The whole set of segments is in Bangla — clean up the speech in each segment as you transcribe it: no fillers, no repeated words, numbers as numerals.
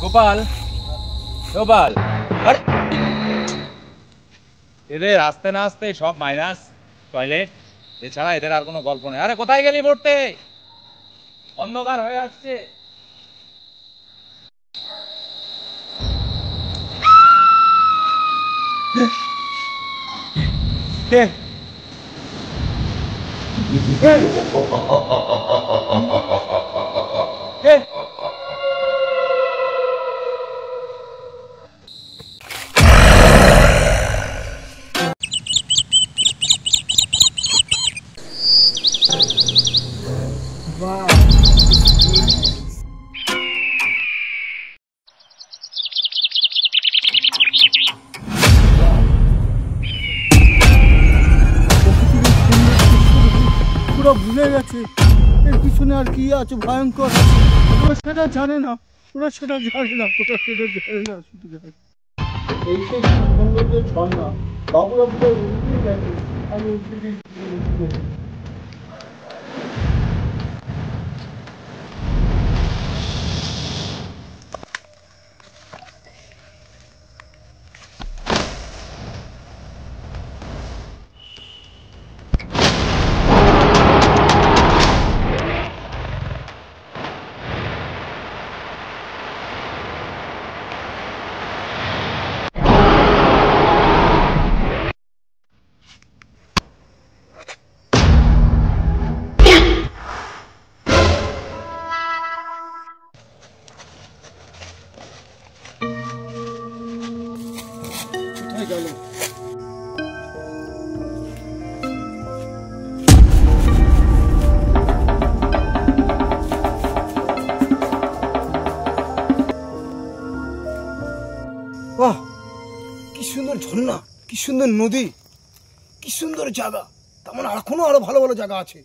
গোপাল, গোপাল, আরে এদের আসতে না আসতে সব মাইনাস টয়লেট, এছাড়া এদের আর কোনো গল্প নেই। আরে কোথায় গেলি পড়তে? অন্ধকার হয়ে আসছে। পুরো ভুলে গেছে এর পিছনে আর কি আছে ভয়ঙ্কর। ওরা সেটা জানে না, ওরা সেটা জানে না, ওরা সেটা জানে না। শুধু জানে এই সেই সৌন্দর্যের ঝর্ণা বাবুরা পুরো উঠে গেছে। আমি উঠে কোথায় গেল? বাহ, কি সুন্দর ঝর্ণা, কি সুন্দর নদী, কি সুন্দর জায়গা। তার মানে এখনো আরো ভালো ভালো জায়গা আছে।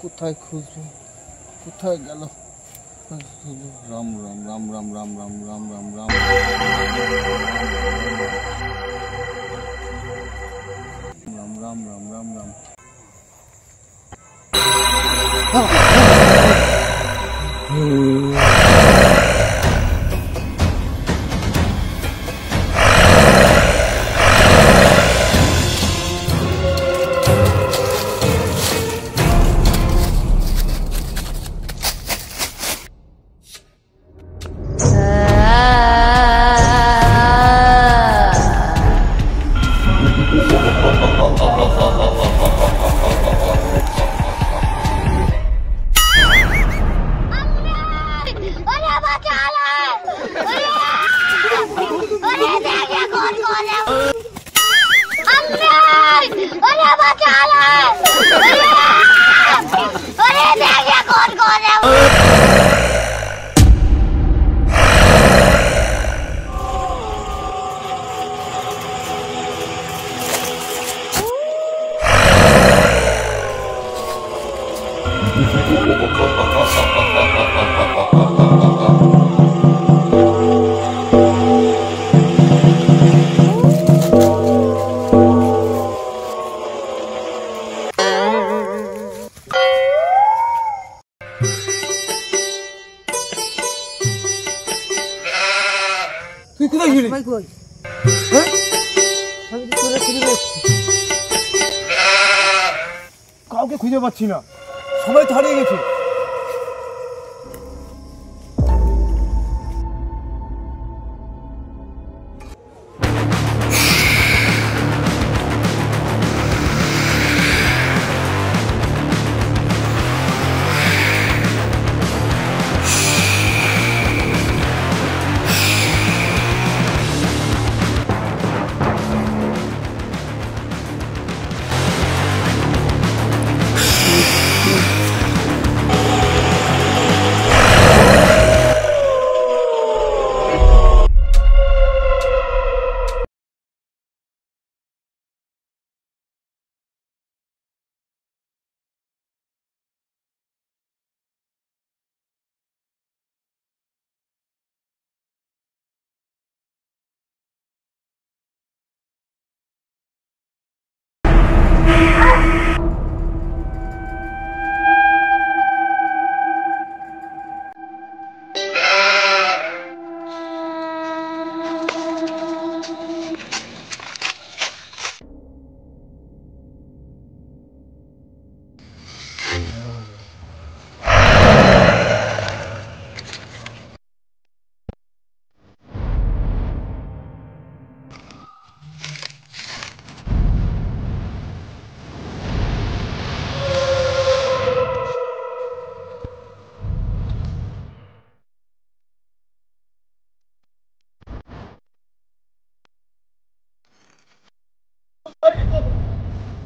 কোথায় খুঁজবো, কোথায় গেল? রাম রাম রাম রাম রাম রাম রাম রাম রাম রাম রাম রাম রাম রাম। তুই কোথায় গেলি? খুঁজে পাচ্ছি না, সবাই তো হারিয়ে গেছে।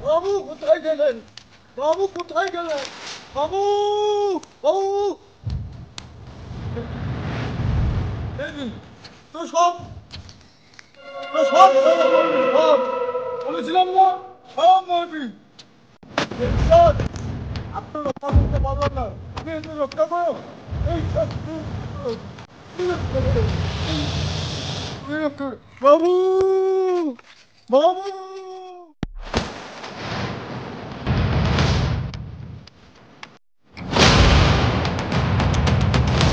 বাবু কোথায় গেলেন? বাবু কোথায় গেলেন? বাবু, বাবু, তো সব সব সব বলেছিলাম না, সব মরবি। আপনার রক্ষা করতে পারলাম না, তুমি এতে রক্ষা করো। এই বাবু, বাবু,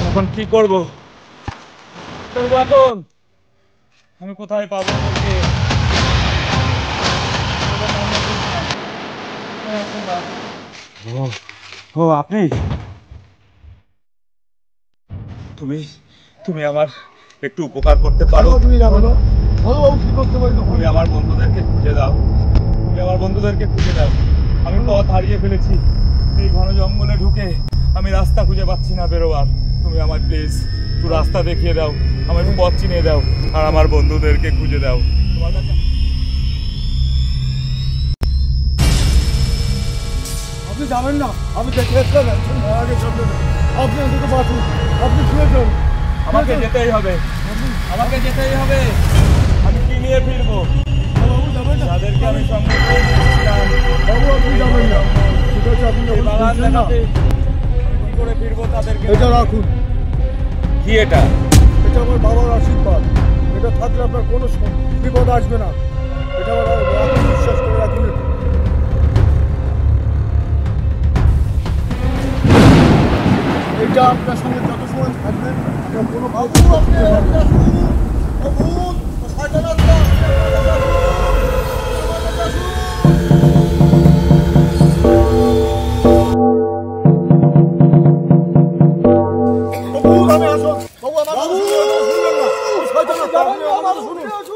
এখন কি করবো? এখন আমি কোথায় পাবো ওকে? ও আপনি? তুমি তুমি আমার একটু উপকার করতে পারো? তুমি যাবো না, ভালোবাবু কি করতে পারি? তুমি আমার বন্ধুদেরকে খুঁজে দাও, তুমি আমার বন্ধুদেরকে খুঁজে দাও। আমি পথ হারিয়ে ফেলেছি, এই ঘন জঙ্গলে ঢুকে আমি রাস্তা খুঁজে পাচ্ছি না বেরোবার। তুমি আমার প্লিজ একটু রাস্তা দেখিয়ে দাও, আমার একটু পথ চিনিয়ে দাও, আর আমার বন্ধুদেরকে খুঁজে দাও। তোমার কাছে আপনি যাবেন না, আমি দেখে আসলাম একজন মারা গেছে আপনাদের। আপনি অন্তত বাঁচুন, আপনি ফিরে যান। আমাকে যেতেই হবে, আমাকে যেতেই হবে। আমি কি নিয়ে ফিরবো? বাবু যাবেন না, তাদেরকে আমি সঙ্গে করে নিয়েছিলাম। বাবু আপনি যাবেন না, ঠিক আছে? আপনি এই যখন বাগান ফিরছেন না, দেখাতে আমি কি করে ফিরবো তাদেরকে? এটা রাখুন। কি এটা? এটা আমার বাবার আশীর্বাদ। এটা থাকলে আপনার কোনো বিপদ আসবে না। এটা আমার রাখুন, বিশ্বাস করে রাখুন। এটা আপনার সঙ্গে যত সময় থাকবেন আপনার কোনো বাবু আপনি আমি আসুন বাবু, আমার শুনবেন না, শুনুন।